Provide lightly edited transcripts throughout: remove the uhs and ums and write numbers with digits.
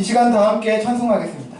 이 시간 다 함께 찬송하겠습니다.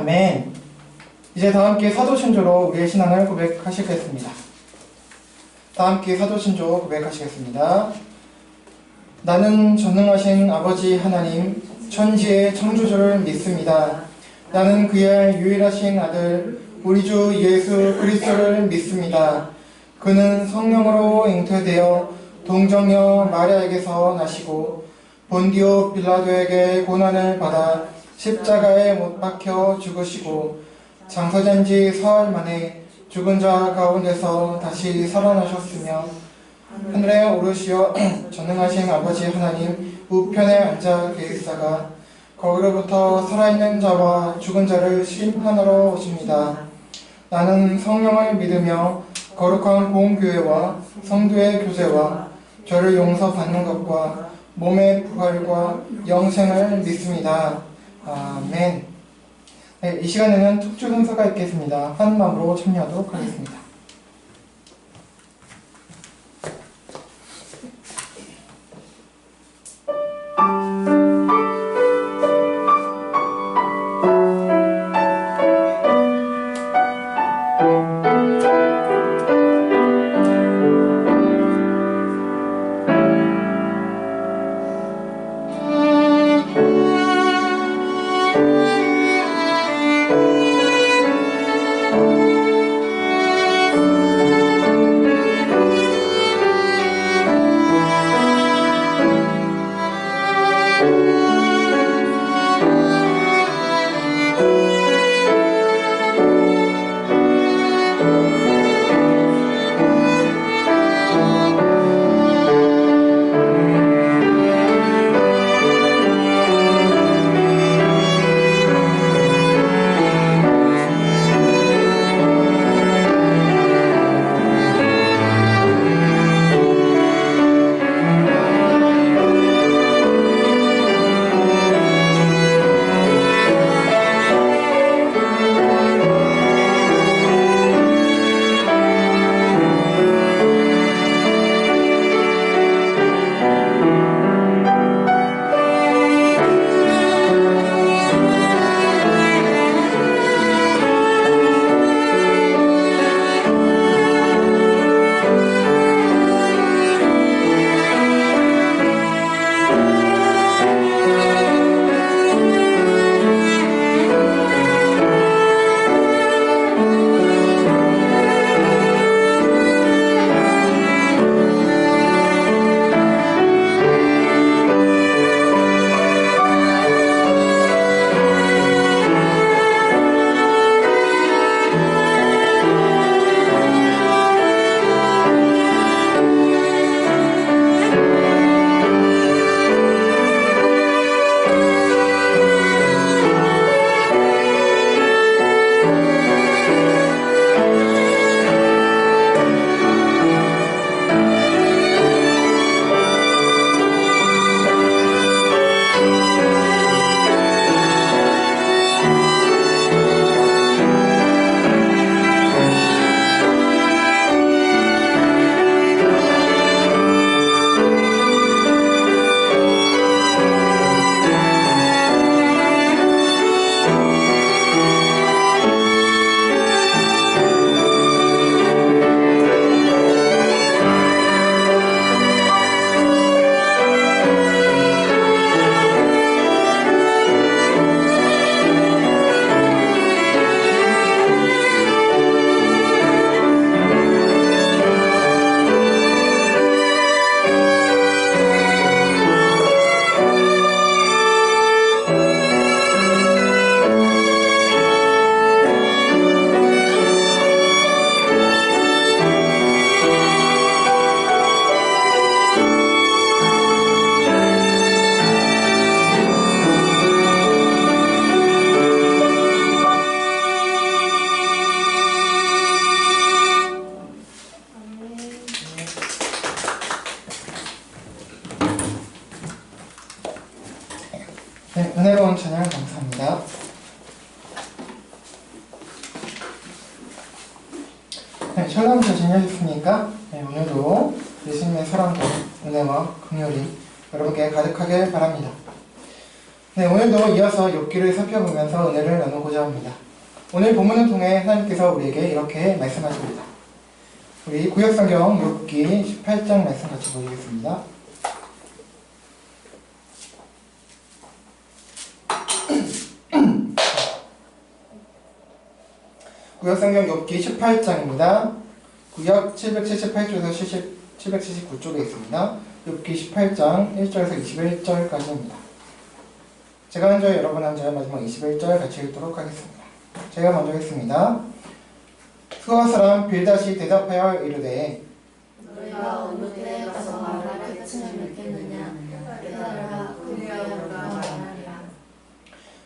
아멘. 이제 다 함께 사도신조로 우리의 신앙을 고백하시겠습니다. 다 함께 사도신조 고백하시겠습니다. 나는 전능하신 아버지 하나님 천지의 창조주를 믿습니다. 나는 그의 유일하신 아들 우리 주 예수 그리스도를 믿습니다. 그는 성령으로 잉태되어 동정녀 마리아에게서 나시고 본디오 빌라도에게 고난을 받아 십자가에 못 박혀 죽으시고 장사된 지 사흘 만에 죽은 자 가운데서 다시 살아나셨으며 하늘에 오르시어 전능하신 아버지 하나님 우편에 앉아 계시다가 거기로부터 살아있는 자와 죽은 자를 심판하러 오십니다. 나는 성령을 믿으며 거룩한 공교회와 성도의 교제와 죄를 용서받는 것과 몸의 부활과 영생을 믿습니다. 아멘. 네, 이 시간에는 특주 순서가 있겠습니다. 한 마음으로 참여하도록 하겠습니다. 네, 은혜로운 찬양 감사합니다. 네, 철람 잘 지내셨습니까? 네, 오늘도 예수님의 사랑과 은혜와 긍휼이 여러분께 가득하길 바랍니다. 네, 오늘도 이어서 욥기를 살펴보면서 은혜를 나누고자 합니다. 오늘 본문을 통해 하나님께서 우리에게 이렇게 말씀하십니다. 우리 구약성경 욥기 18장 말씀 같이 보시겠습니다. 구약성경 욥기 18장입니다. 구약 778쪽에서 779쪽에 있습니다. 욥기 18장 1절에서 21절까지입니다. 제가 한 절, 여러분 한 절, 마지막 21절 같이 읽도록 하겠습니다. 제가 먼저 읽습니다. 수아 사람 빌닷이 대답하여 이르되 너희가 어느 때에 가서 말할 끝을 맺겠느냐 깨달으라 그때에 우리가 말하리라.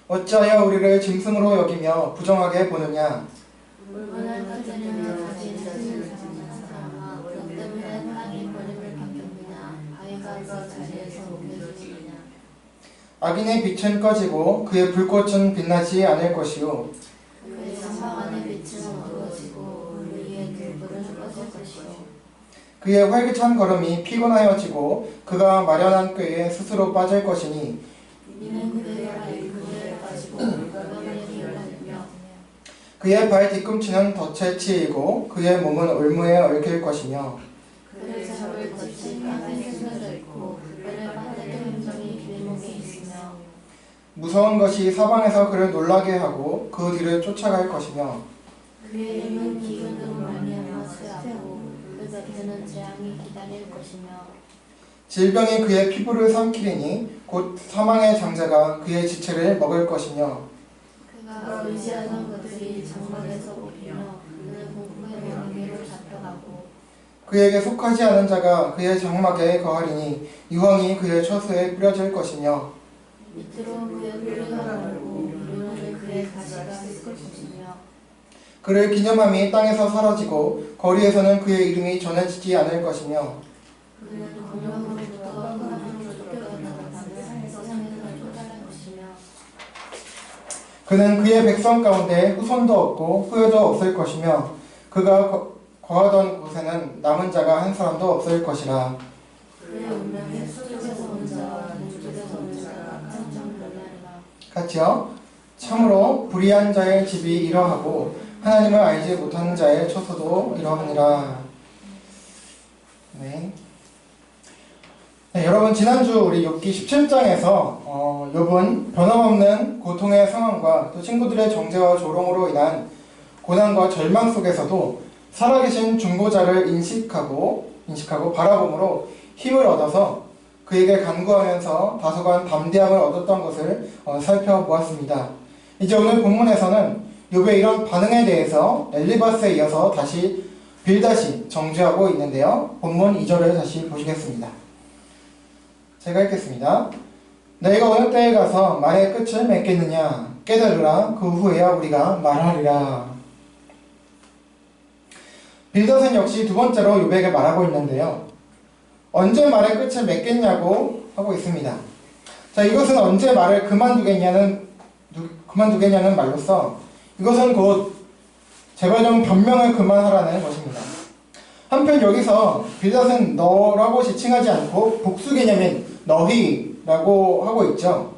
어찌하여 우리를 짐승으로 여기며 부정하게 보느냐. 물건을 터뜨리며 가진 뜻을 잡는 사람아 너 때문에 땅이 버림을 받겠느냐 바위가 그 자리에서 옮겨지느냐. 악인의 빛은 꺼지고 그의 불꽃은 빛나지 않을 것이요 그의 장막 안의 빛은 어두워지고 우리의 길불은 꺼질 것이요 그의 활기찬 걸음이 피곤하여지고 그가 마련한 꾀에 스스로 빠질 것이니 이는 그의 발이 그에 빠지고 물건을 기울이며 그의 발 뒤꿈치는 덫에 치이고 그의 몸은 올무에 얽힐 것이며 그를 잡을 것이 땅에 숨겨져 있고 그를 빠뜨릴 함정이 길목에 있으며 무서운 것이 사방에서 그를 놀라게 하고 그 뒤를 쫓아갈 것이며 그의 힘은 기근으로 말미암아 쇠하고 그 곁에는 재앙이 기다릴 것이며 질병이 그의 피부를 삼키리니 곧 사망의 장자가 그의 지체를 먹을 것이며 그가 의지하는 것들이 장막에서 뽑히며 그는 공포의 관계로 잡혀가고 그에게 속하지 않은 자가 그의 장막에 거하리니 유황이 그의 처수에 뿌려질 것이며 밑으로 그의 뿌리가 말고 위로는 그의 가시가 섞을 것이며 그를 기념함이 땅에서 사라지고 거리에서는 그의 이름이 전해지지 않을 것이며 그는 공룡으로부터 큰 쫓겨나가는 세상에서 쫓아갈 것이며 그는 그의 백성 가운데 후손도 없고 후회도 없을 것이며 그가 거하던 곳에는 남은 자가 한 사람도 없을 것이라. 그의 운명에 서쪽에서 온 자와 동쪽에서 온 자가 깜짝 놀라리라. 같이요. 참으로 불의한 자의 집이 이러하고 하나님을 알지 못하는 자의 처소도 이러하니라. 네. 네, 여러분 지난주 우리 욥기 17장에서 욥은 변함없는 고통의 상황과 또 친구들의 정죄와 조롱으로 인한 고난과 절망 속에서도 살아계신 중보자를 인식하고 바라봄으로 힘을 얻어서 그에게 간구하면서 다소간 담대함을 얻었던 것을 살펴보았습니다. 이제 오늘 본문에서는 욥의 이런 반응에 대해서 엘리바스에 이어서 다시 빌닷이 정죄하고 있는데요. 본문 2절을 다시 보시겠습니다. 제가 읽겠습니다. 너희가 어느 때에 가서 말의 끝을 맺겠느냐 깨달으라 그 후에야 우리가 말하리라. 빌닷은 역시 두 번째로 욥에게 말하고 있는데요. 언제 말의 끝을 맺겠냐고 하고 있습니다. 자, 이것은 언제 말을 그만두겠냐는 말로써 이것은 곧 제발 좀 변명을 그만하라는 것입니다. 한편 여기서 빌닷은 너라고 지칭하지 않고 복수 개념인 너희라고 하고 있죠.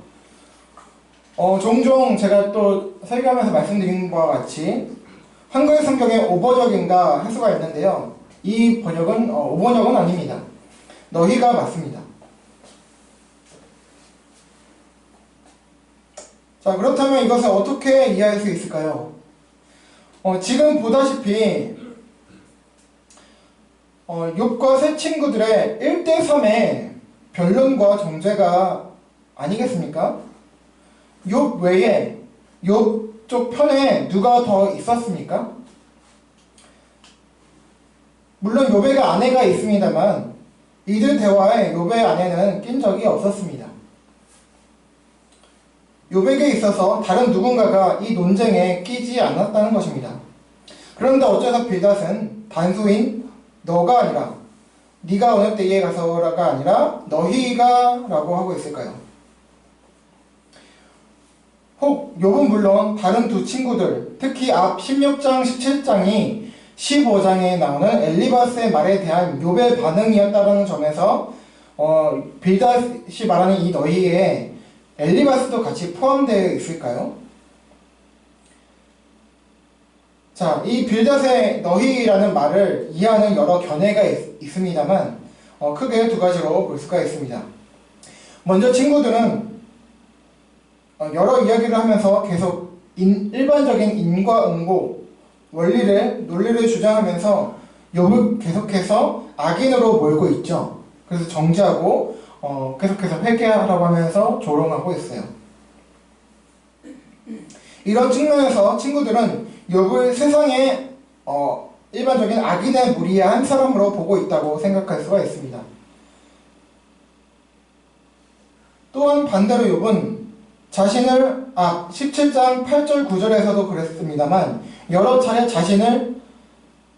종종 제가 또 설교하면서 말씀드린 바와 같이 한글 성경에 오번역인가 해수가 있는데요. 이 번역은 오번역은 아닙니다. 너희가 맞습니다. 자, 그렇다면 이것을 어떻게 이해할 수 있을까요? 지금 보다시피 욥과 세 친구들의 1대3의 변론과 정죄가 아니겠습니까? 욥 외에 욥 쪽 편에 누가 더 있었습니까? 물론 욥에게 아내가 있습니다만 이들 대화에 욥의 아내는 낀 적이 없었습니다. 욥에게 있어서 다른 누군가가 이 논쟁에 끼지 않았다는 것입니다. 그런데 어째서 빌닷은 단수인 너가 아니라 네가 어느 때에 가서라가 아니라 너희가 라고 하고 있을까요? 혹 욥은 물론 다른 두 친구들, 특히 앞 16장, 17장이 15장에 나오는 엘리바스의 말에 대한 욥의 반응이었다는 점에서 빌닷이 말하는 이 너희에 엘리바스도 같이 포함되어 있을까요? 자, 이 빌닷의 너희라는 말을 이해하는 여러 견해가 있습니다만 크게 두 가지로 볼 수가 있습니다. 먼저 친구들은 여러 이야기를 하면서 계속 일반적인 인과응보 논리를 주장하면서 욥을 계속해서 악인으로 몰고 있죠. 그래서 정죄하고 계속해서 회개하라고 하면서 조롱하고 있어요. 이런 측면에서 친구들은 욥을 세상의 일반적인 악인의 무리의 한 사람으로 보고 있다고 생각할 수가 있습니다. 또한 반대로 욥은 자신을 17장 8절 9절에서도 그랬습니다만 여러 차례 자신을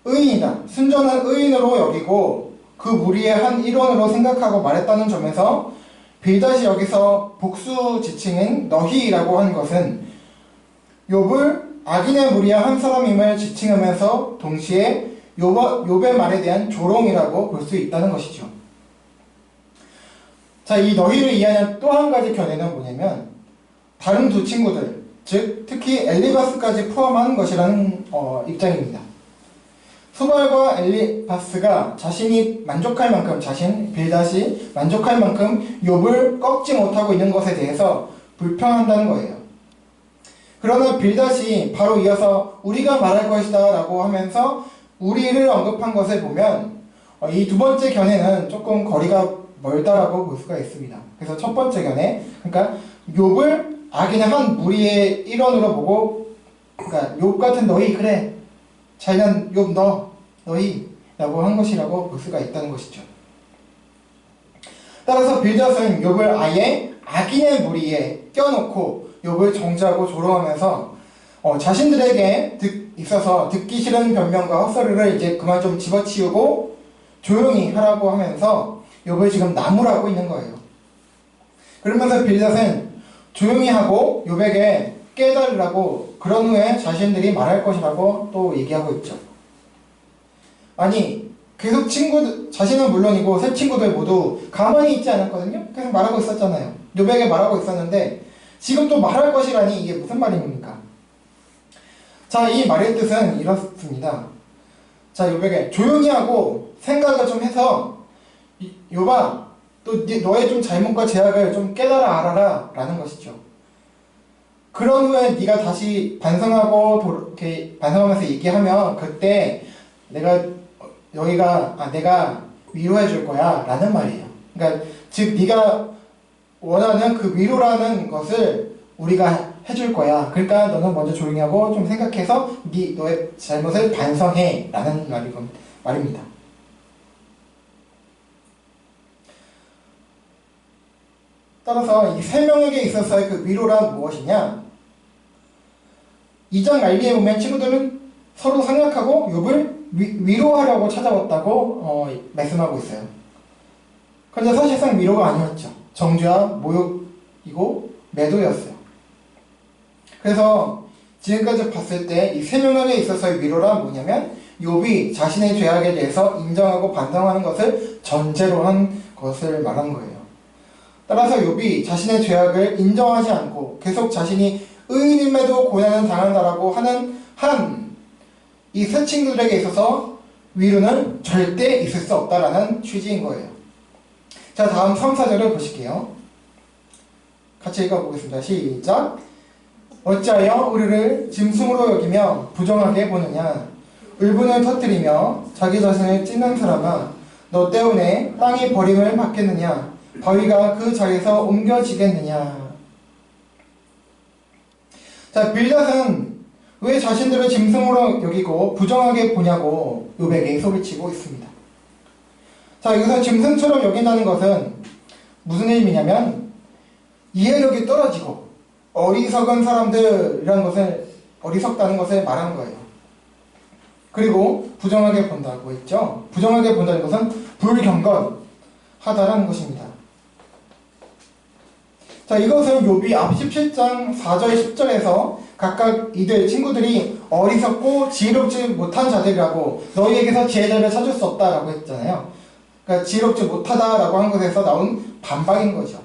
의인이다, 순전한 의인으로 여기고 그 무리의 한 일원으로 생각하고 말했다는 점에서 빌닷이 여기서 복수 지칭인 너희라고 한 것은 욥을 악인의 무리의 한 사람임을 지칭하면서 동시에 욥의 말에 대한 조롱이라고 볼 수 있다는 것이죠. 자, 이 너희를 이해하는 또 한 가지 견해는 뭐냐면 다른 두 친구들, 즉 특히 엘리바스까지 포함한 것이라는 입장입니다. 수발과 엘리바스가 자신이 만족할 만큼, 빌닷이 만족할 만큼 욥을 꺾지 못하고 있는 것에 대해서 불평한다는 거예요. 그러나 빌닷이 바로 이어서 우리가 말할 것이다 라고 하면서 우리를 언급한 것을 보면 이 두 번째 견해는 조금 거리가 멀다라고 볼 수가 있습니다. 그래서 첫 번째 견해, 그러니까 욥을 악인의 한 무리의 일원으로 보고, 그러니까 욥 같은 너희, 그래 잘난 욥 너희 라고 한 것이라고 볼 수가 있다는 것이죠. 따라서 빌닷은 욥을 아예 악인의 무리에 껴놓고 욥을 정죄하고 조롱하면서 자신들에게 있어서 듣기 싫은 변명과 헛소리를 이제 그만 좀 집어치우고 조용히 하라고 하면서 욥을 지금 나무라고 있는 거예요. 그러면서 빌닷은 조용히 하고 욥에게 깨달으라고 그런 후에 자신들이 말할 것이라고 또 얘기하고 있죠. 아니 계속 자신은 물론이고 새 친구들 모두 가만히 있지 않았거든요. 계속 말하고 있었잖아요. 욥에게 말하고 있었는데 지금 또 말할 것이라니 이게 무슨 말입니까? 자, 이 말의 뜻은 이렇습니다. 자, 욥에게 조용히 하고 생각을 좀 해서 욥아, 또 너의 좀 잘못과 죄악을 좀 깨달아 알아라 라는 것이죠. 그런 후에 네가 다시 반성하고 이렇게 반성하면서 얘기하면 그때 내가 위로해 줄 거야 라는 말이에요. 그러니까 즉 네가 원하는 그 위로라는 것을 우리가 해줄 거야. 그러니까 너는 먼저 조용히 하고 좀 생각해서 너의 잘못을 반성해 라는 말입니다. 따라서 이 세 명에게 있어서의 그 위로란 무엇이냐? 2장 말미에 보면 친구들은 서로 생각하고 욥을 위로하려고 찾아왔다고 말씀하고 있어요. 그런데 사실상 위로가 아니었죠. 정죄와 모욕이고 매도였어요. 그래서 지금까지 봤을 때 이 세 명에게 있어서의 위로란 뭐냐면 욥이 자신의 죄악에 대해서 인정하고 반성하는 것을 전제로 한 것을 말한 거예요. 따라서 욥이 자신의 죄악을 인정하지 않고 계속 자신이 의인임에도 고난을 당한다라고 하는 이 세 친구들에게 있어서 위로는 절대 있을 수 없다라는 취지인 거예요. 자, 다음 3, 4절을 보실게요. 같이 읽어보겠습니다. 시작. 어찌하여 우리를 짐승으로 여기며 부정하게 보느냐? 울분을 터뜨리며 자기 자신을 찢는 사람아, 너 때문에 땅이 버림을 받겠느냐? 바위가 그 자리에서 옮겨지겠느냐? 자, 빌닷은 왜 자신들을 짐승으로 여기고 부정하게 보냐고 욥에게 소리치고 있습니다. 자, 여기서 짐승처럼 여긴다는 것은 무슨 의미냐면 이해력이 떨어지고 어리석은 사람들이라는 것을, 어리석다는 것을 말하는 거예요. 그리고 부정하게 본다고 했죠. 부정하게 본다는 것은 불경건하다라는 것입니다. 자, 이것은 욥이 앞 17장 4절 10절에서 각각 이들 친구들이 어리석고 지혜롭지 못한 자들이라고 너희에게서 지혜자를 찾을 수 없다라고 했잖아요. 그러니까 지혜롭지 못하다라고 한 것에서 나온 반박인 거죠.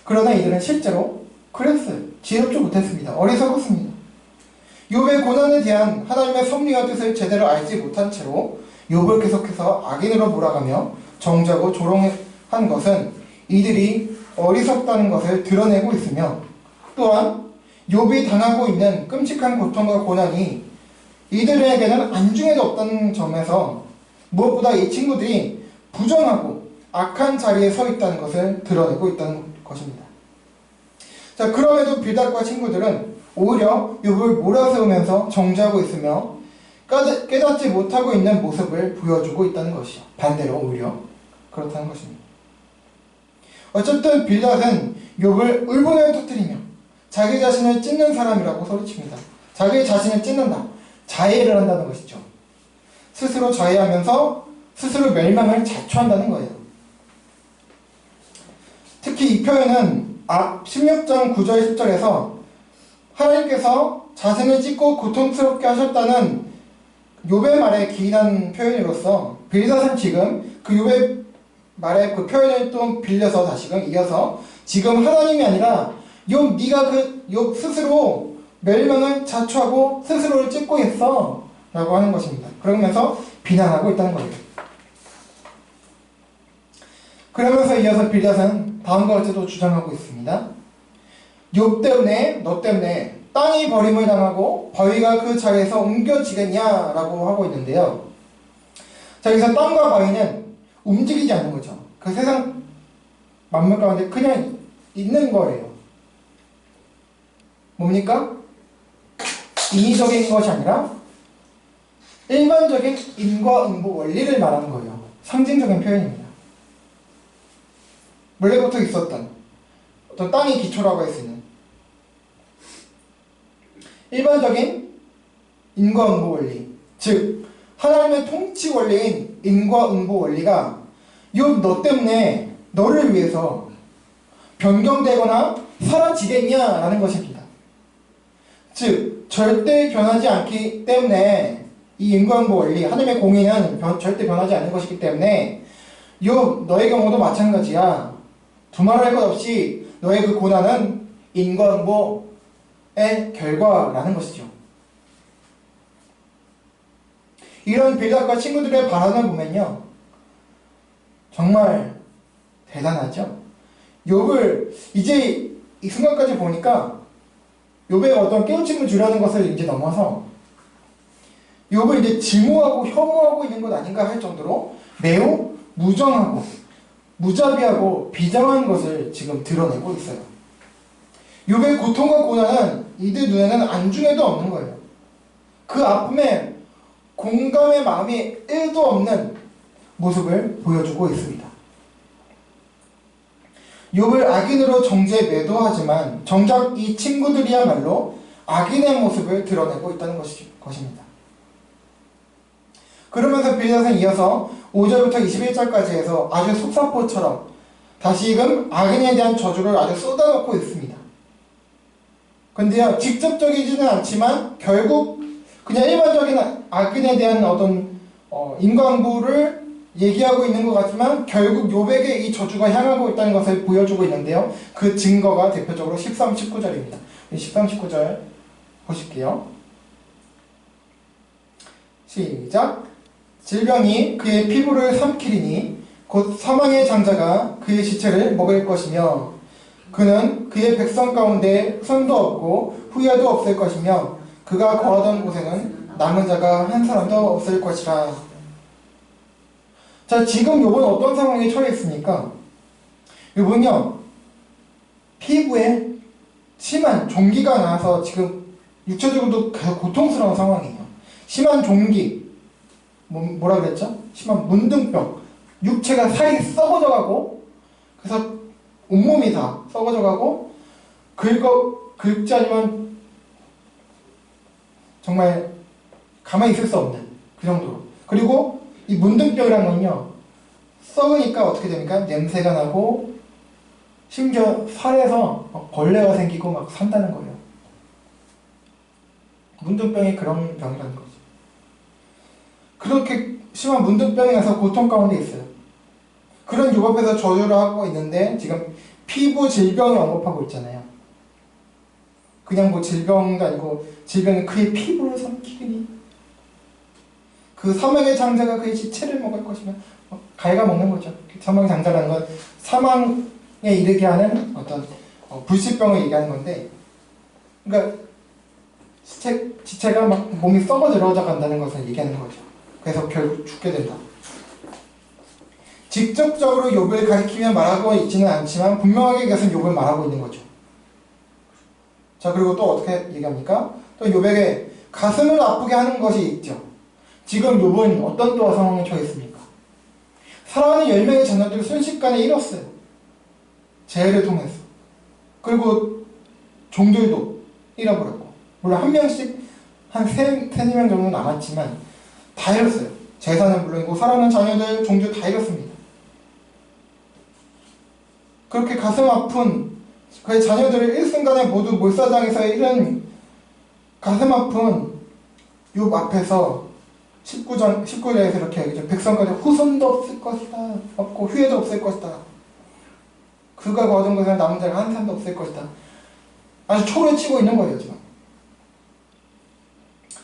그러나 이들은 실제로 그랬어요. 지혜롭지 못했습니다. 어리석었습니다. 욥의 고난에 대한 하나님의 섭리와 뜻을 제대로 알지 못한 채로 욥을 계속해서 악인으로 몰아가며 정죄하고 조롱한 것은 이들이 어리석다는 것을 드러내고 있으며, 또한 욥이 당하고 있는 끔찍한 고통과 고난이 이들에게는 안중에도 없다는 점에서 무엇보다 이 친구들이 부정하고 악한 자리에 서 있다는 것을 드러내고 있다는 것입니다. 자, 그럼에도 빌닷과 친구들은 오히려 욥을 몰아세우면서 정죄하고 있으며 깨닫지 못하고 있는 모습을 보여주고 있다는 것이죠. 반대로 오히려 그렇다는 것입니다. 어쨌든 빌닷은 욥을 울분을 터뜨리며 자기 자신을 찢는 사람이라고 소리칩니다. 자기 자신을 찢는다. 자해를 한다는 것이죠. 스스로 자해하면서 스스로 멸망을 자초한다는 거예요. 특히 이 표현은 앞 16장 9절 10절에서 하나님께서 자신을 찢고 고통스럽게 하셨다는 욥의 말에 기인한 표현으로서 빌닷은 지금 그 욥의 말의 그 표현을 또 빌려서 다시금 이어서 지금 하나님이 아니라 욥 네가 욥 스스로 멸망을 자초하고 스스로를 찢고 있어 라고 하는 것입니다. 그러면서 비난하고 있다는 거예요. 그러면서 이어서 빌닷은 다음과 같이 또 주장하고 있습니다. 욥 때문에 너 때문에 땅이 버림을 당하고 바위가 그 자리에서 옮겨지겠냐라고 하고 있는데요. 자, 여기서 땅과 바위는 움직이지 않는 거죠. 그 세상 만물 가운데 그냥 있는 거예요. 뭡니까? 인위적인 것이 아니라 일반적인 인과 응보 원리를 말하는 거예요. 상징적인 표현입니다. 원래부터 있었던 어떤 땅이 기초라고 할 수 있는 일반적인 인과응보 원리, 즉 하나님의 통치 원리인 인과응보 원리가 욥 너 때문에 너를 위해서 변경되거나 사라지겠냐라는 것입니다. 즉 절대 변하지 않기 때문에 이 인과응보 원리, 하나님의 공의는 절대 변하지 않는 것이기 때문에 욥 너의 경우도 마찬가지야. 두말할 것 없이 너의 그 고난은 인과응보의 결과라는 것이죠. 이런 빌닷과 친구들의 발언을 보면요, 정말 대단하죠. 욥을 이제 이 순간까지 보니까 욥의 어떤 깨우침을 주려는 것을 이제 넘어서 욥을 이제 증오하고 혐오하고 있는 것 아닌가 할 정도로 매우 무정하고 무자비하고 비장한 것을 지금 드러내고 있어요. 욥의 고통과 고난은 이들 눈에는 안중에도 없는 거예요. 그 아픔에 공감의 마음이 1도 없는 모습을 보여주고 있습니다. 욥을 악인으로 정죄 매도하지만 정작 이 친구들이야말로 악인의 모습을 드러내고 있다는 것입니다. 그러면서 빌닷은 이어서 5절부터 21절까지 해서 아주 속사포처럼 다시금 악인에 대한 저주를 아주 쏟아놓고 있습니다. 근데요, 직접적이지는 않지만 결국 그냥 일반적인 악인에 대한 어떤 인과응보를 얘기하고 있는 것 같지만 결국 욥에게 이 저주가 향하고 있다는 것을 보여주고 있는데요. 그 증거가 대표적으로 13, 19절입니다. 13, 19절 보실게요. 시작. 질병이 그의 피부를 삼키리니 곧 사망의 장자가 그의 시체를 먹을 것이며 그는 그의 백성 가운데 손도 없고 후회도 없을 것이며 그가 거하던 곳에는 남은 자가 한 사람도 없을 것이라. 자, 지금 욥은 어떤 상황에 처해 있습니까? 욥은요, 피부에 심한 종기가 나서 지금 육체적으로도 계속 고통스러운 상황이에요. 심한 종기, 뭐라 그랬죠? 심한 문둥병, 육체가 살이 썩어져가고, 그래서 온몸이 다 썩어져가고, 긁지 않으면 정말 가만히 있을 수 없는 그 정도로. 그리고 이 문둥병이라는 건요, 썩으니까 어떻게 됩니까? 냄새가 나고 심지어 살에서 벌레가 생기고 막 산다는 거예요. 문둥병이 그런 병이라는 거죠. 그렇게 심한 문둥병이 나서 고통 가운데 있어요. 그런 욥업에서 저주를 하고 있는데 지금 피부 질병을 언급하고 있잖아요. 그냥 뭐 질병도 아니고 질병이 그의 피부를 삼키리니 그 사망의 장자가 그의 지체를 먹을 것이면 갉아먹는 거죠. 사망의 장자라는 건 사망에 이르게 하는 어떤 불치병을 얘기하는 건데, 그러니까 지체가 막 몸이 썩어 들어가 간다는 것을 얘기하는 거죠. 그래서 결국 죽게 된다. 직접적으로 욥을 가리키며 말하고 있지는 않지만 분명하게 이것은 욥을 말하고 있는 거죠. 자, 그리고 또 어떻게 얘기합니까? 또 욥에게 가슴을 아프게 하는 것이 있죠. 지금 욥은 어떤 또 상황에 처했습니까? 사랑하는 10명의 자녀들을 순식간에 잃었어요. 재해를 통해서. 그리고 종들도 잃어버렸고, 물론 한 명씩 한 3-4명 정도 남았지만 다 잃었어요. 재산은 물론이고 사랑하는 자녀들, 종들 다 잃었습니다. 그렇게 가슴 아픈 그의 자녀들을 일순간에 모두 몰사장에서 잃은 가슴 아픈 욥 앞에서 19절에서 이렇게 얘기죠. 백성까지 후손도 없을 것이다. 없고 후예도 없을 것이다. 그가 거둔 것에 남은 자가 한 사람도 없을 것이다. 아주 초를 치고 있는 거예요, 지금.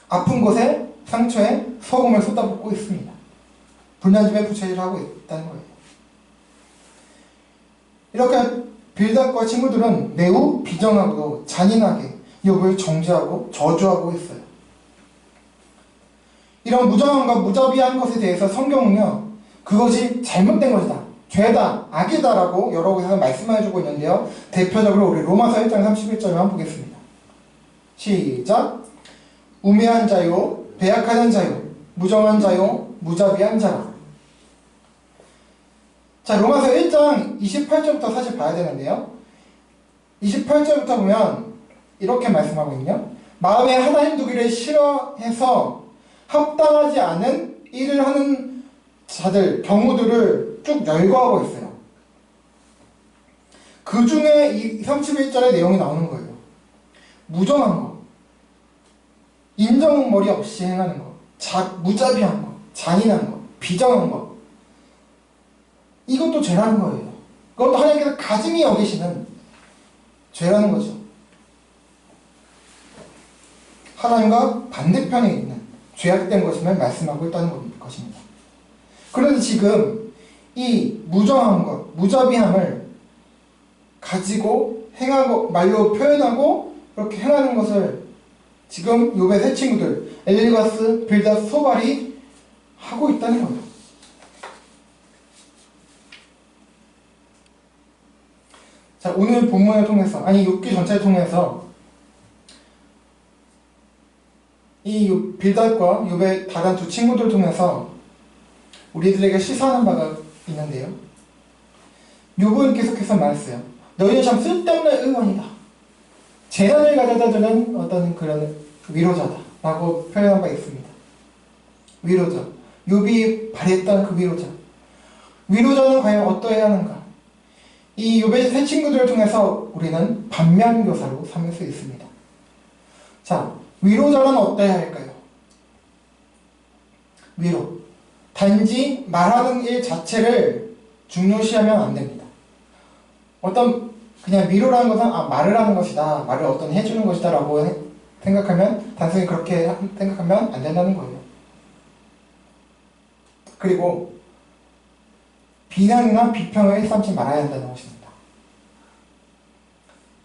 아픈 곳에, 상처에 소금을 쏟아붓고 있습니다. 불난집에 부채질을 하고 있다는 거예요. 이렇게 빌닷과 친구들은 매우 비정하고 잔인하게 욥을 정죄하고 저주하고 있어요. 이런 무정함과 무자비한 것에 대해서 성경은요, 그것이 잘못된 것이다, 죄다, 악이다 라고 여러 곳에서 말씀해주고 있는데요, 대표적으로 우리 로마서 1장 31절을 한번 보겠습니다. 시작. 우매한 자요, 배약하는 자요, 무정한 자요, 무자비한 자라. 자, 로마서 1장 28절부터 사실 봐야 되는데요, 28절부터 보면 이렇게 말씀하거든요. 마음에 하나님 두기를 싫어해서 합당하지 않은 일을 하는 자들, 경우들을 쭉 열거하고 있어요. 그 중에 이 31절의 내용이 나오는 거예요. 무정한 거, 인정머리 없이 행하는 거, 무자비한 거, 잔인한 거, 비정한 거, 이것도 죄라는 거예요. 그것도 하나님께서 가증히 여기시는 죄라는 거죠. 하나님과 반대편에 있는 죄악된 것임을 말씀하고 있다는 것입니다. 그런데 지금 이 무정한 것, 무자비함을 가지고 행하고 말로 표현하고 그렇게 행하는 것을 지금 욥의 세 친구들 엘리바스, 빌닷, 소발이 하고 있다는 거예요. 자, 오늘 본문을 통해서, 아니 욥기 전체를 통해서 이 빌닷과 욥의 다른 두 친구들을 통해서 우리들에게 시사하는 바가 있는데요, 욥은 계속해서 말했어요. 너희는 참 쓸데없는 의원이다. 재난을 가져다주는 어떤 그런 위로자다 라고 표현한 바 있습니다. 위로자, 욥이 발휘했던 그 위로자. 위로자는 과연 어떠해야 하는가? 이 욥의 세 친구들을 통해서 우리는 반면교사로 삼을 수 있습니다. 자, 위로자는 어떠해야 할까요? 위로, 단지 말하는 일 자체를 중요시하면 안 됩니다. 어떤 그냥 위로라는 것은 말을 하는 것이다, 말을 어떤 해주는 것이다 라고 생각하면, 단순히 그렇게 생각하면 안 된다는 거예요. 그리고 비난이나 비평을 일삼지 말아야 한다는 것입니다.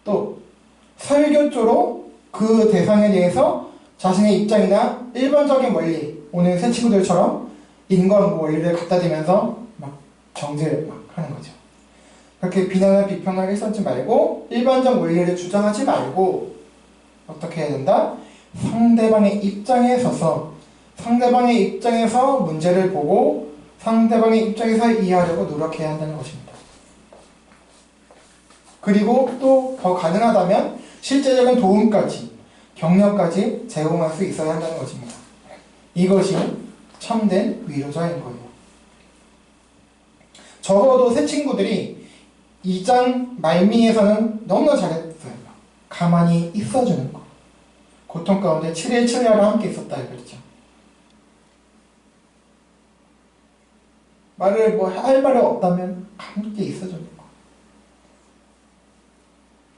또 설교조로 그 대상에 대해서 자신의 입장이나 일반적인 원리, 오늘 새 친구들처럼 인권 원리를 갖다 대면서 막 정죄를 막 하는 거죠. 그렇게 비난이나 비평을 일삼지 말고 일반적 원리를 주장하지 말고 어떻게 해야 된다? 상대방의 입장에 서서 상대방의 입장에서 문제를 보고 상대방의 입장에서 이해하려고 노력해야 한다는 것입니다. 그리고 또 더 가능하다면 실제적인 도움까지, 격려까지 제공할 수 있어야 한다는 것입니다. 이것이 참된 위로자인 거예요. 적어도 새 친구들이 2장 말미에서는 너무나 잘했어요. 가만히 있어주는 거. 고통 가운데 7일 7야를 함께 있었다 그랬죠. 말을 뭐 할 말이 없다면 함께 있어주는 거.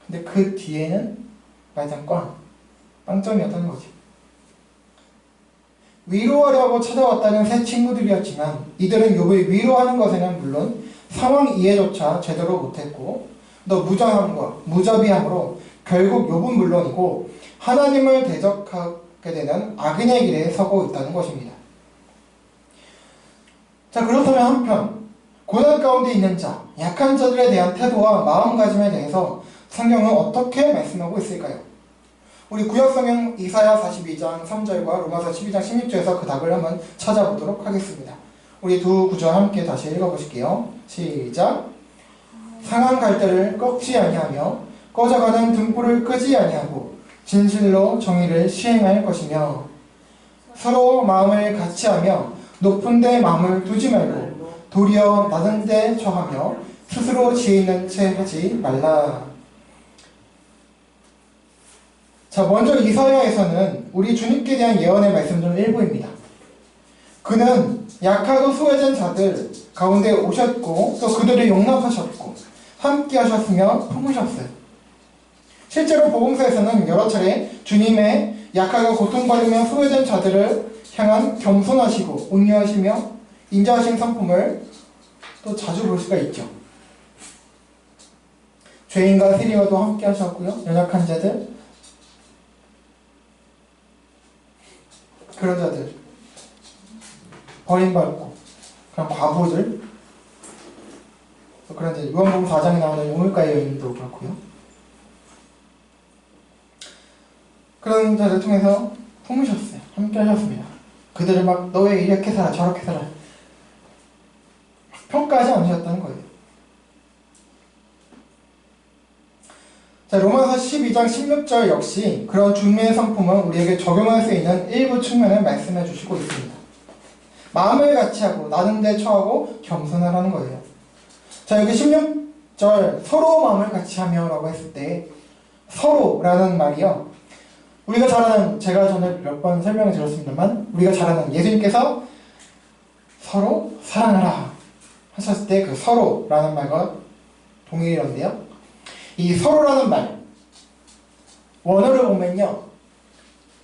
근데 그 뒤에는 말장 빵점이었다는 거지. 위로하려고 찾아왔다는 새 친구들이었지만 이들은 욥을 위로하는 것에는 물론 상황 이해조차 제대로 못했고 또 무장함과 무자비함으로 결국 욥은 물론이고 하나님을 대적하게 되는 악인의 길에 서고 있다는 것입니다. 자, 그렇다면 한편 고난 가운데 있는 자, 약한 자들에 대한 태도와 마음가짐에 대해서 성경은 어떻게 말씀하고 있을까요? 우리 구약성경 이사야 42장 3절과 로마서 12장 16절에서 그 답을 한번 찾아보도록 하겠습니다. 우리 두 구절 함께 다시 읽어보실게요. 시작. 상한 갈대를 꺾지 아니하며 꺼져가는 등불을 끄지 아니하고 진실로 정의를 시행할 것이며 서로 마음을 같이하며 높은 데 마음을 두지 말고 도리어 낮은 데 처하며 스스로 지혜 있는 채 하지 말라. 자, 먼저 이사야에서는 우리 주님께 대한 예언의 말씀 중 일부입니다. 그는 약하고 소외된 자들 가운데 오셨고 또 그들을 용납하셨고 함께 하셨으며 품으셨어요. 실제로 복음서에서는 여러 차례 주님의 약하고 고통받으며 소외된 자들을 향한 겸손하시고 온유하시며 인자하신 성품을 또 자주 볼 수가 있죠. 죄인과 세리와도 함께 하셨고요. 연약한 자들, 그런 자들, 버림받고 그런 과부들, 그런 자들, 요한복음 4장에 나오는 우물가의 여인도 그렇고요. 그런 자들 통해서 품으셨어요. 함께 하셨습니다. 그들을 막 너 왜 이렇게 살아 저렇게 살아 평가하지 않으셨다는 거예요. 자, 로마서 12장 16절 역시 그런 중매의 성품은 우리에게 적용할 수 있는 일부 측면을 말씀해 주시고 있습니다. 마음을 같이하고 나는 데 처하고 겸손하라는 거예요. 자, 여기 16절 서로 마음을 같이하며 라고 했을 때 서로라는 말이요, 우리가 잘 아는, 제가 전에 몇 번 설명을 드렸습니다만 우리가 잘 아는 예수님께서 서로 사랑하라 하셨을 때 그 서로라는 말과 동일한데요, 이 서로라는 말, 원어를 보면요,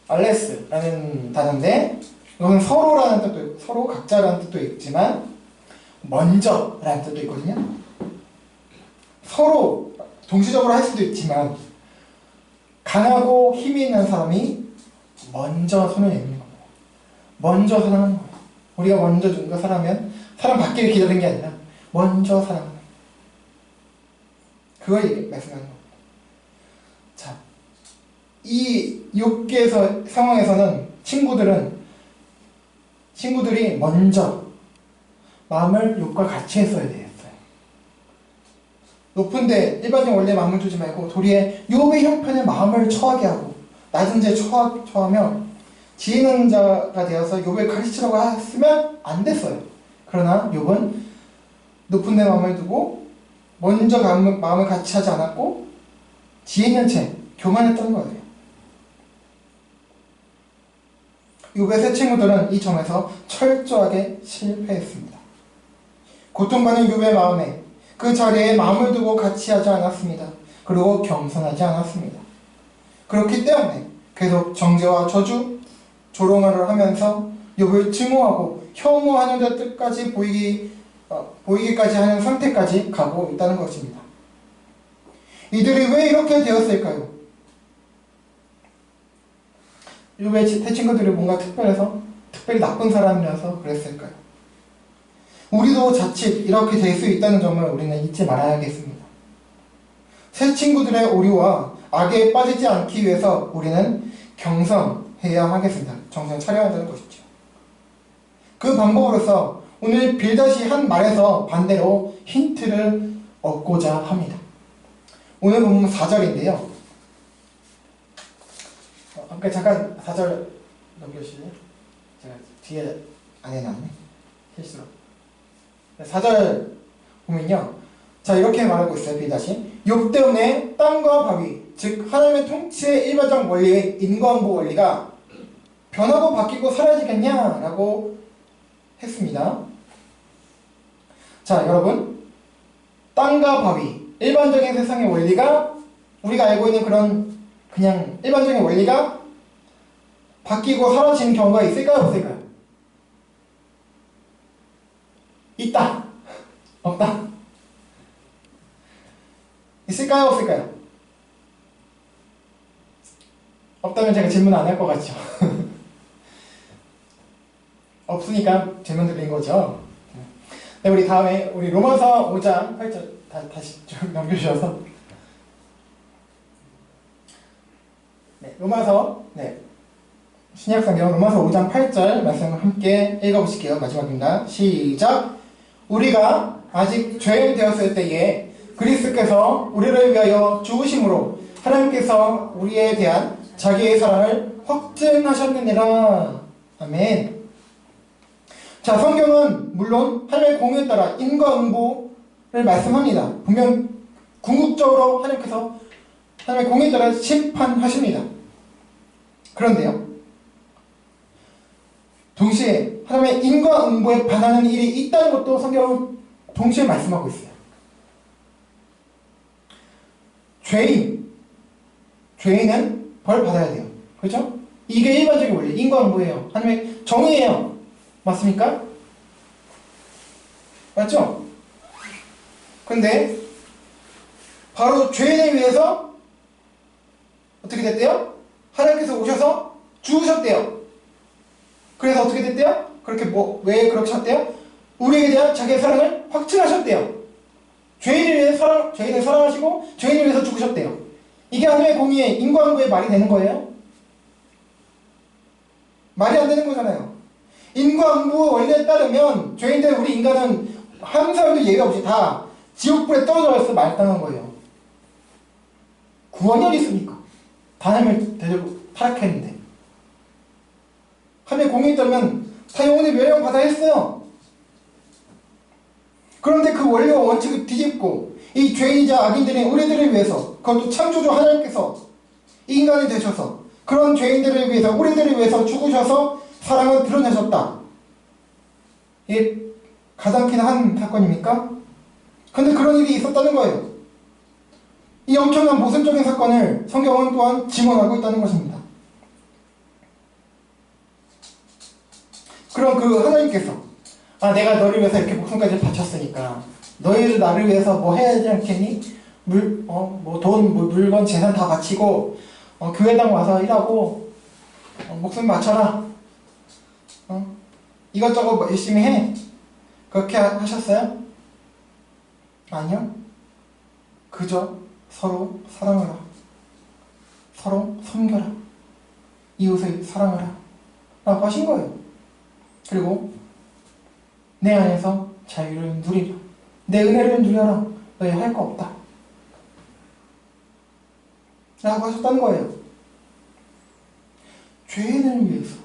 알레스라는 단어인데, 이건 서로라는 뜻도 있고, 서로 각자라는 뜻도 있지만, 먼저라는 뜻도 있거든요. 서로, 동시적으로 할 수도 있지만, 강하고 힘이 있는 사람이 먼저 손을 내미는 겁니다. 먼저 사랑하는 거예요. 우리가 먼저 누군가 사랑하면, 사랑 받기를 기다리는 게 아니라, 먼저 사랑하는 거예요. 그걸 말씀하는 겁니다. 자, 이 욥기에서 상황에서는 친구들이 먼저 마음을 욥과 같이 했어야 되겠어요. 높은데 일반적인 원래 마음을 두지 말고 도리에 욥의 형편에 마음을 처하게 하고 낮은 데 처하며 지혜 있는 자가 되어서 욥을 가르치려고 했으면 안 됐어요. 그러나 욥은 높은 데 마음을 두고 먼저 마음을 같이 하지 않았고 지혜 있는 채 교만했던 거예요. 욥의 세 친구들은 이 점에서 철저하게 실패했습니다. 고통받는 욥의 마음에 그 자리에 마음을 두고 같이 하지 않았습니다. 그리고 겸손하지 않았습니다. 그렇기 때문에 계속 정죄와 저주, 조롱을 하면서 욥을 증오하고 혐오하는 데 뜻까지 보이기까지 하는 상태까지 가고 있다는 것입니다. 이들이 왜 이렇게 되었을까요? 욥의 세 친구들이 뭔가 특별히 나쁜 사람이라서 그랬을까요? 우리도 자칫 이렇게 될 수 있다는 점을 우리는 잊지 말아야겠습니다. 새 친구들의 오류와 악에 빠지지 않기 위해서 우리는 경성해야 하겠습니다. 정신 차려야 한다는 것이죠. 그 방법으로서 오늘 빌다시 한 말에서 반대로 힌트를 얻고자 합니다. 오늘 본문 4절인데요. 아까 잠깐 4절 넘겨주실래요? 제가 뒤에 안 해놨네. 실수로. 4절 보면요, 자, 이렇게 말하고 있어요. B-. 욥 때문에 땅과 바위, 즉 하나님의 통치의 일반적 원리인 인과응보 원리가 변하고 바뀌고 사라지겠냐? 라고 했습니다. 자, 여러분, 땅과 바위, 일반적인 세상의 원리가 우리가 알고 있는 그런 그냥 일반적인 원리가 바뀌고 사라지는 경우가 있을까요? 없을까요? 있다. 없다. 있을까요? 없을까요? 없다면 제가 질문 안 할 것 같죠? 없으니까 질문 드린 거죠. 네, 우리 다음에 우리 로마서 5장 8절 다시 좀 넘겨주셔서 네, 로마서 신약성경 로마서 5장 8절 말씀을 함께 읽어보실게요. 마지막입니다. 시작. 우리가 아직 죄인 되었을 때에 그리스도께서 우리를 위하여 죽으심으로 하나님께서 우리에 대한 자기의 사랑을 확증하셨느니라. 아멘. 자, 성경은 물론 하나님의 공의에 따라 인과응보를 말씀합니다. 분명 궁극적으로 하나님께서 하나님의 공의에 따라 심판하십니다. 그런데요, 동시에 하나님의 인과응보에 반하는 일이 있다는 것도 성경은 동시에 말씀하고 있어요. 죄인은 벌 받아야 돼요. 그렇죠? 이게 일반적인 원리, 인과응보예요. 하나님의 정의예요. 맞습니까? 맞죠? 근데 바로 죄인을 위해서 어떻게 됐대요? 하나님께서 오셔서 죽으셨대요. 그래서 어떻게 됐대요? 왜 그렇게 하셨대요? 우리에게 대한 자기의 사랑을 확증하셨대요. 죄인을 사랑하시고 죄인을 위해서 죽으셨대요. 이게 하나님의 공의의 인과응보의 말이 되는 거예요? 말이 안 되는 거잖아요. 인과응보 원리에 따르면 죄인들, 우리 인간은 한 사람도 예외 없이 다 지옥불에 떨어져서 말당한 거예요. 구원이 어디 있습니까? 하나님을 대적으로 타락했는데. 하나님의 공의에 따르면 다 영원히 멸망받아야 했어요. 그런데 그 원리와 원칙을 뒤집고 이 죄인이자 악인들인 우리들을 위해서, 그것도 창조주 하나님께서 인간이 되셔서 그런 죄인들을 위해서, 우리들을 위해서 죽으셔서 사랑을 드러내셨다. 이게 가당키나 한 사건입니까? 근데 그런 일이 있었다는 거예요. 이 엄청난 모순적인 사건을 성경은 또한 증언하고 있다는 것입니다. 그럼 그 하나님께서 내가 너를 위해서 이렇게 목숨까지 바쳤으니까 너희도 나를 위해서 뭐 해야 되지 않겠니? 물건, 재산 다 바치고 교회당 와서 일하고 목숨 바쳐라. 이것저것 열심히 해. 그렇게 하셨어요? 아니요. 그저 서로 사랑하라. 서로 섬겨라. 이웃을 사랑하라. 라고 하신 거예요. 그리고 내 안에서 자유를 누리라. 내 은혜를 누려라. 너희 할 거 없다. 라고 하셨다는 거예요. 죄인을 위해서.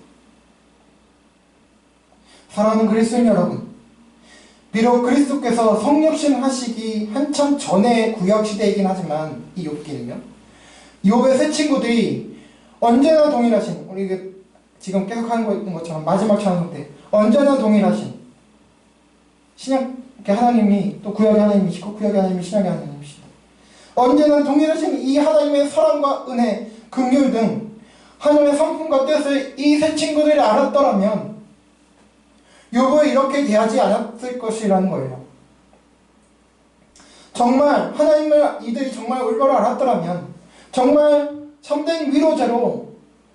사랑하는 그리스도인 여러분, 비록 그리스도께서 성육신 하시기 한참 전의 구약시대이긴 하지만 이 욥기는요, 욥의 세 친구들이 언제나 동일하신, 우리 지금 계속 하는 것처럼 마지막 찬송 때 언제나 동일하신 신약 하나님이 또 구약의 하나님이시고 구약의 하나님이 신약의 하나님이시다. 언제나 동일하신 이 하나님의 사랑과 은혜, 긍휼 등 하나님의 성품과 뜻을 이 세 친구들이 알았더라면 욥을 이렇게 대하지 않았을 것이라는 거예요. 정말 하나님을 이들이 정말 올바로 알았더라면 정말 참된 위로자로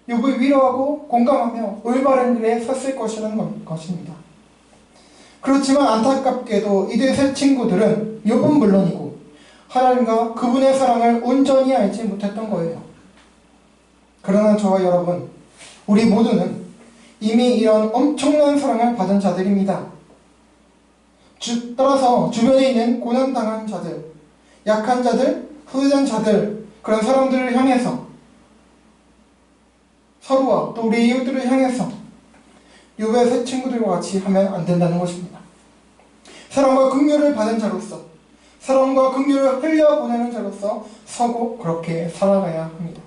욥을 위로하고 공감하며 올바른 길에 섰을 것이라는 것입니다. 그렇지만 안타깝게도 이들 세 친구들은 욥은 물론이고 하나님과 그분의 사랑을 온전히 알지 못했던 거예요. 그러나 저와 여러분, 우리 모두는 이미 이런 엄청난 사랑을 받은 자들입니다. 따라서 주변에 있는 고난당한 자들, 약한 자들, 후회된 자들, 그런 사람들을 향해서 서로와 또 우리 이웃들을 향해서 욥의 세 친구들과 같이 하면 안 된다는 것입니다. 사랑과 긍휼을 받은 자로서 사랑과 긍휼을 흘려보내는 자로서 서고 그렇게 살아가야 합니다.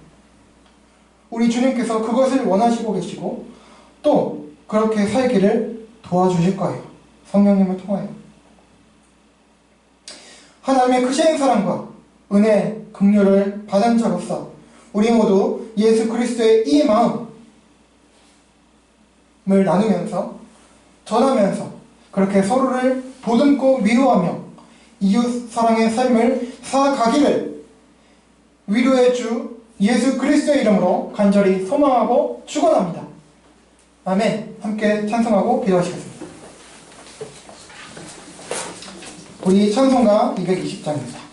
우리 주님께서 그것을 원하시고 계시고 또 그렇게 살기를 도와주실 거예요. 성령님을 통하여. 하나님의 크신 사랑과 은혜, 긍휼을 받은 자로서 우리 모두 예수 그리스도의 이 마음을 나누면서 전하면서 그렇게 서로를 보듬고 위로하며 이웃 사랑의 삶을 살아가기를 위로의 주 예수 그리스도의 이름으로 간절히 소망하고 축원합니다. 아멘. 함께 찬송하고 기도하시겠습니다. 우리 찬송가 220장입니다.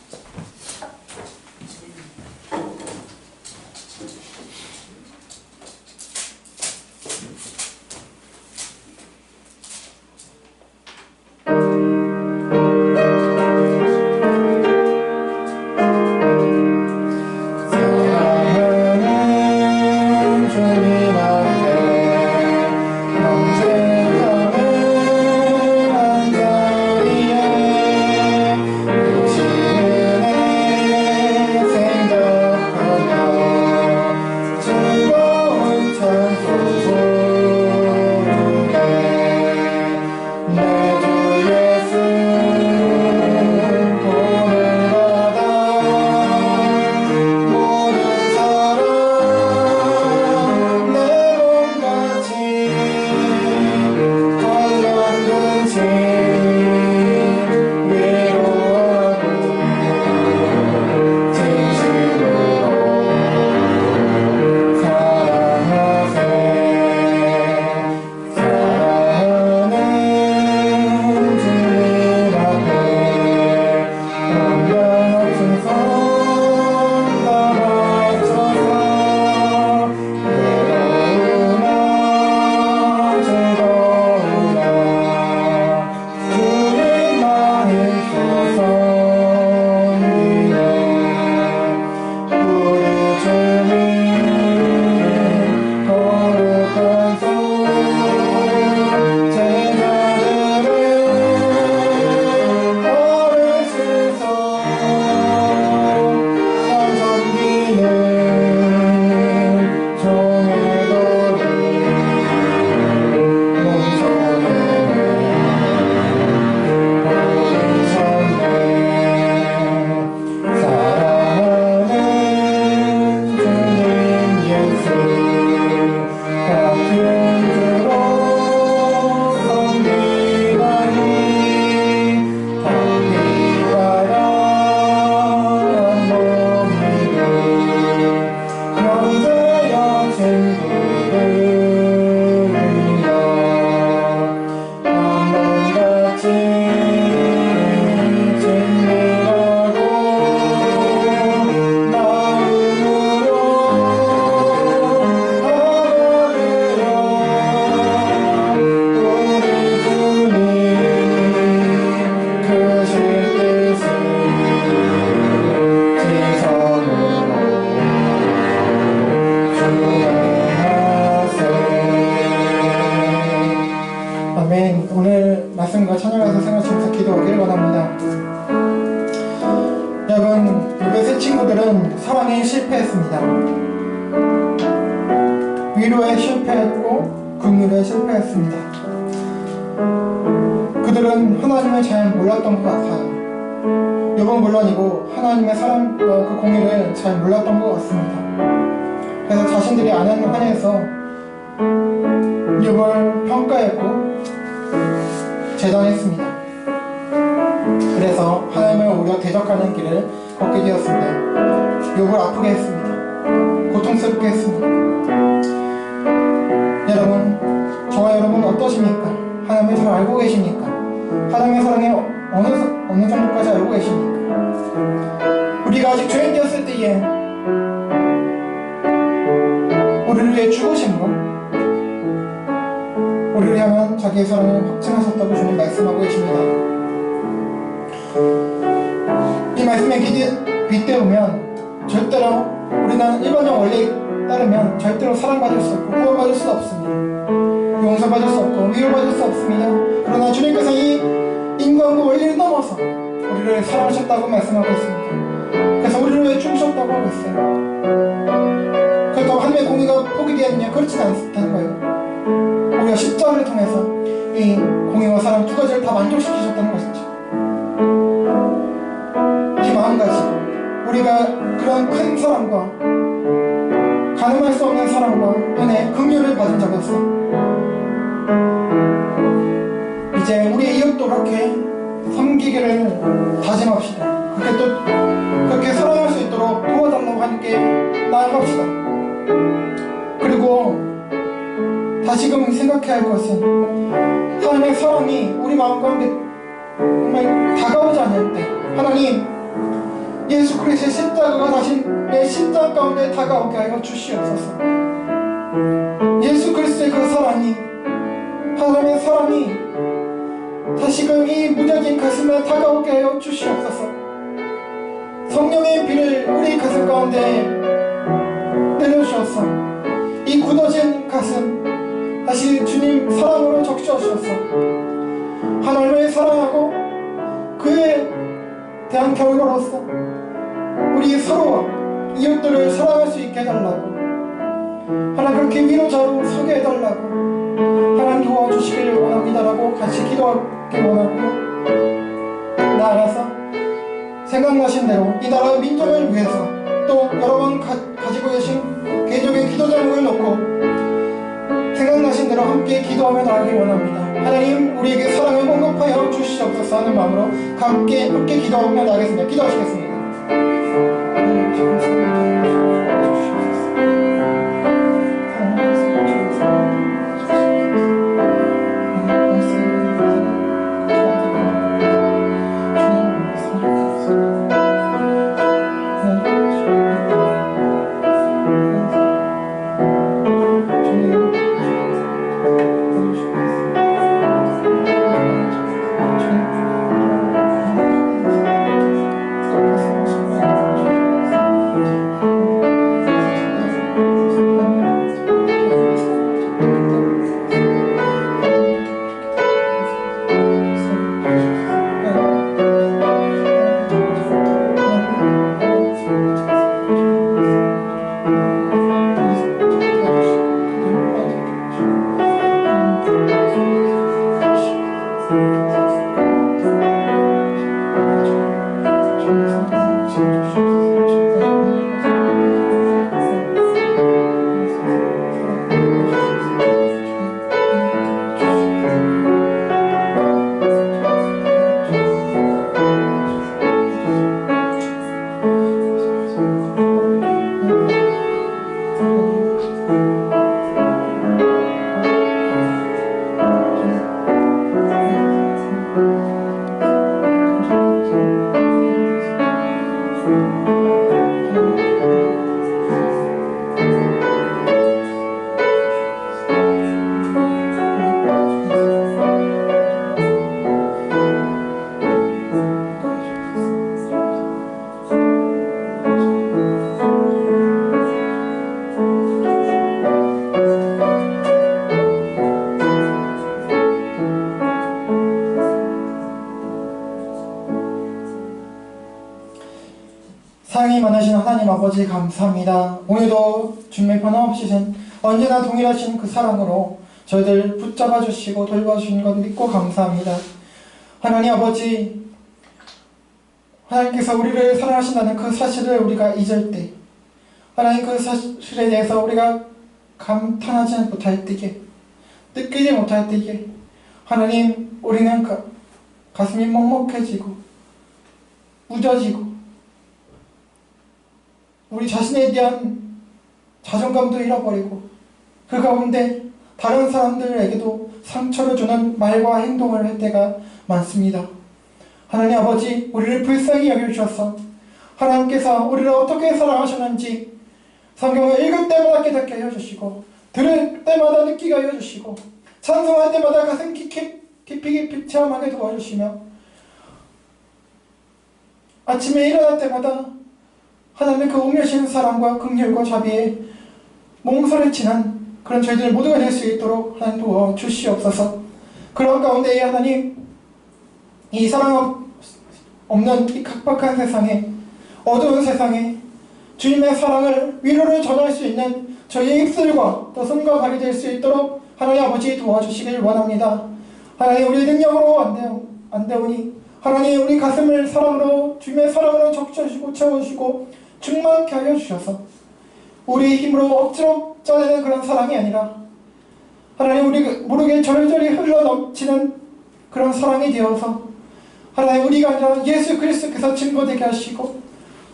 말씀과 찬양하면서 생각하면서 기도하기를 원합니다. 여러분, 우리 새 친구들은 사랑에 실패했습니다. 위로에 실패했고 긍휼에 실패했습니다. 그들은 하나님을 잘 몰랐던 것 같아요. 여러분 물론이고 하나님의 사랑과 그 공의를 잘 몰랐던 것 같습니다. 그래서 자신들이 아는 한에서 욥을 평가했고 재단했습니다. 그래서 하나님을 오히려 대적하는 길을 걷게 되었습니다. 욥을 아프게 했습니다. 고통스럽게 했습니다. 여러분, 저와 여러분 어떠십니까? 하나님을 잘 알고 계십니까? 하나님의 사랑에 어느 정도까지 알고 계십니까? 우리가 아직 죄인되었을 때에 우리를 위해 죽으신 것, 우리를 향한 자기의 사랑을 확증하셨다고 주님 말씀하고 계십니다. 이 말씀에 빗대우면 절대로 우리는 일반적 원리에 따르면 절대로 사랑받을 수 없고 구원받을 수 없습니다. 용서받을 수 없고 위로받을 수 없습니다. 그러나 주님께서 이 인간과 원리를 넘어서 우리를 사랑하셨다고 말씀하고 있습니다. 그래서 우리를 왜 죽으셨다고 하고 있어요. 그렇다고 하나님의 공의가 포기되었느냐? 그렇진 않다는 거예요. 우리가 십자가를 통해서 이 공의와 사랑 두 가지를 다 만족시키셨다는 것이죠. 이 마음가짐, 우리가 그런 큰 사랑과 가늠할 수 없는 사랑과 은혜, 긍휼을 받은 자로서 이제 우리의 이웃도 그렇게 섬기기를 다짐합시다. 그렇게 사랑할 수 있도록 도와달라고 함께 나아갑시다. 그리고 다시금 생각해야 할 것은 하나님의 사랑이 우리 마음 가운데 정말 다가오지 않을 때 하나님 예수 그리스도의 십자가가 다시 내 심장 가운데 다가오게 하여 주시옵소서. 예수 그리스도의 그 사랑이, 하나님의 사랑이 다시금 이 무뎌진 가슴에 다가오게 하여 주시옵소서. 성령의 비를 우리 가슴 가운데 내려주셔서 이 굳어진 가슴 다시 주님 사랑으로 적셔주셔서 하나님을 사랑하고 그에 대한 결과로서 우리 서로와 이웃들을 사랑할 수 있게 해달라고, 하나님 그렇게 위로자로 서게 해달라고 하나님 도와주시기를 원합니다라고 같이 기도하기 원하고요. 나아가서 생각나신 대로 이 나라 민족을 위해서 또 여러분 가지고 계신 개인적인 기도 제목을 놓고 생각나신 대로 함께 기도하며 나가기 원합니다. 하나님 우리에게 사랑을 공급하여 주시옵소서 하는 마음으로 함께 기도하며 나가겠습니다. 기도하시겠습니다. 사랑이 많으신 하나님 아버지 감사합니다. 오늘도 주님의 변함없이 언제나 동일하신 그 사랑으로 저희들 붙잡아 주시고 돌봐주신 것 믿고 감사합니다. 하나님 아버지, 하나님께서 우리를 사랑하신다는 그 사실을 우리가 잊을 때, 하나님 그 사실에 대해서 우리가 감탄하지 못할 때에, 느끼지 못할 때에 하나님 우리는 가슴이 먹먹해지고 무뎌지고 우리 자신에 대한 자존감도 잃어버리고 그 가운데 다른 사람들에게도 상처를 주는 말과 행동을 할 때가 많습니다. 하나님 아버지, 우리를 불쌍히 여겨주셔서 하나님께서 우리를 어떻게 사랑하셨는지 성경을 읽을 때마다 깨닫게 해주시고 들을 때마다 느끼게 해주시고 찬송할 때마다 가슴 깊이 체험하게 도와주시며 아침에 일어날 때마다 하나님의 그 오묘신 사랑과 긍휼과 자비에 몽설해지는 그런 저희들 모두가 될 수 있도록 하나님 도와주시옵소서. 그런 가운데 하나님 이 사랑 없는 이 각박한 세상에, 어두운 세상에 주님의 사랑을, 위로를 전할 수 있는 저희의 입술과 또 손과 발이 될 수 있도록 하나님 아버지 도와주시길 원합니다. 하나님, 우리 능력으로 안 되오니 하나님, 우리 가슴을 사랑으로, 주님의 사랑으로 적셔주시고 채워주시고 충만케 하여 주셔서 우리 힘으로 억지로 짜내는 그런 사랑이 아니라 하나님, 우리 모르게 절절히 흘러넘치는 그런 사랑이 되어서 하나님, 우리가 아니라 예수 그리스도께서 증거되게 하시고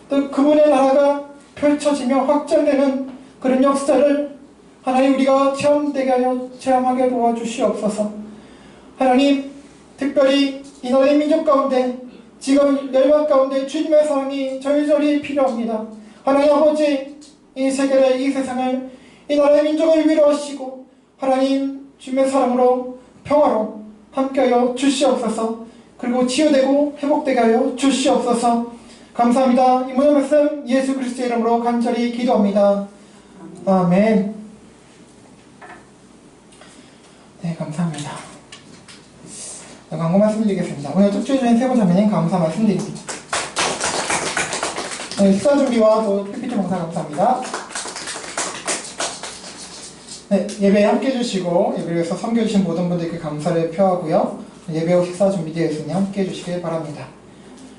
또 그분의 나라가 펼쳐지며 확장되는 그런 역사를 하나님, 우리가 체험하게 도와주시옵소서. 하나님, 특별히 이 나라의 민족 가운데, 지금 멸망 가운데 주님의 사랑이 절절히 필요합니다. 하나님 아버지, 이 세계를, 이 세상을, 이 나라의 민족을 위로하시고 하나님, 주님의 사랑으로 평화로 함께하여 주시옵소서. 그리고 치유되고 회복되게 하여 주시옵소서. 감사합니다. 이 모든 말씀 예수 그리스도의 이름으로 간절히 기도합니다. 아멘. 네, 감사합니다. 광고 말씀드리겠습니다. 오늘 특주해주신 세보자매님 감사 말씀드립니다. 네, 식사 준비와 또 PPT 봉사 감사합니다. 네, 예배에 함께 해주시고 예배를 위해서 섬겨주신 모든 분들께 감사를 표하고요. 예배 후 식사 준비되어 있으니 함께 해주시길 바랍니다.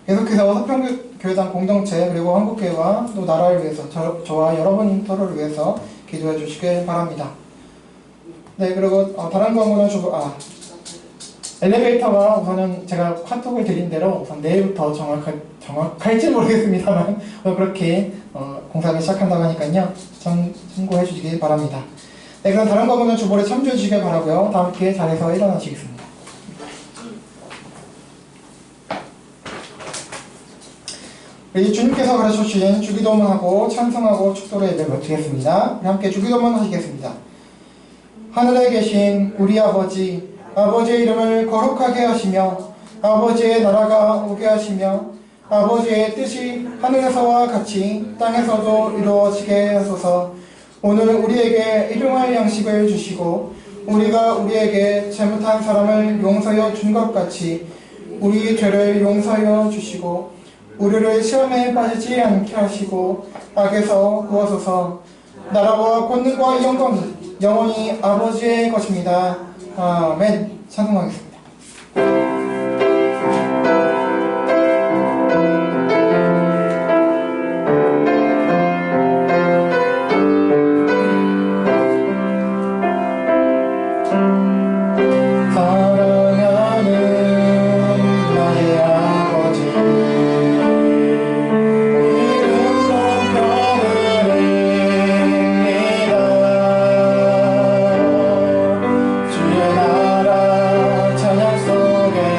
계속해서 서평교회당 공동체 그리고 한국교회와 또 나라를 위해서 저와 여러분 서로를 위해서 기도해 주시길 바랍니다. 네, 그리고 다른 광고는 엘리베이터가 우선은 제가 카톡을 드린 대로 우선 내일부터 정확할지 모르겠습니다만 그렇게 공사를 시작한다고 하니까요. 참고해 주시길 바랍니다. 네, 그럼 다른 광고는 주보에 참조해 주시길 바라고요. 다 함께 자리에서 일어나시겠습니다. 우리 주님께서 가르쳐 주신 주기도문 하고 찬송하고 축도로 예배를 드리겠습니다. 함께 주기도문 하시겠습니다. 하늘에 계신 우리 아버지, 아버지의 이름을 거룩하게 하시며 아버지의 나라가 오게 하시며 아버지의 뜻이 하늘에서와 같이 땅에서도 이루어지게 하소서. 오늘 우리에게 일용할 양식을 주시고 우리가 우리에게 잘못한 사람을 용서하여 준 것 같이 우리 죄를 용서하여 주시고 우리를 시험에 빠지지 않게 하시고 악에서 구하소서. 나라와 권능과 영광이 영원히 아버지의 것입니다. 아멘. 찬송하겠습니다. 주의 나라 찬양 속에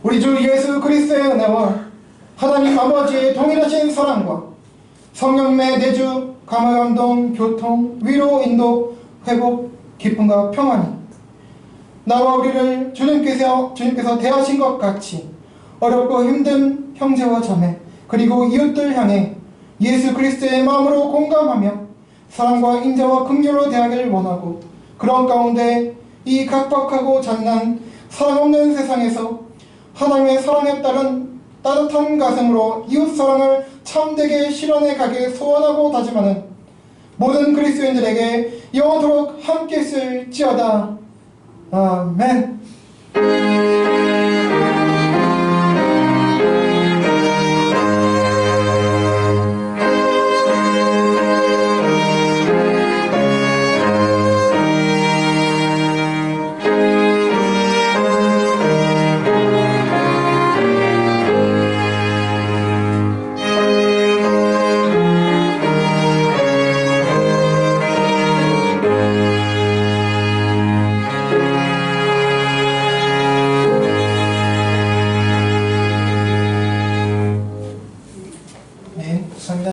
우리 주 예수 그리스도의 은혜와 하나님 아버지의 동일하신 사랑과 성령의 내주, 감화, 감동, 교통, 위로, 인도, 회복, 기쁨과 평안이 나와 우리를 주님께서 대하신 것 같이 어렵고 힘든 형제와 자매 그리고 이웃들 향해 예수 그리스도의 마음으로 공감하며 사랑과 인자와 긍휼로 대하기를 원하고, 그런 가운데 이 각박하고 잔인한 사랑 없는 세상에서 하나님의 사랑에 따른 따뜻한 가슴으로 이웃 사랑을 참되게 실현해 가길 소원하고 다짐하는 모든 그리스도인들에게 영원토록 함께 있을지어다. 아멘.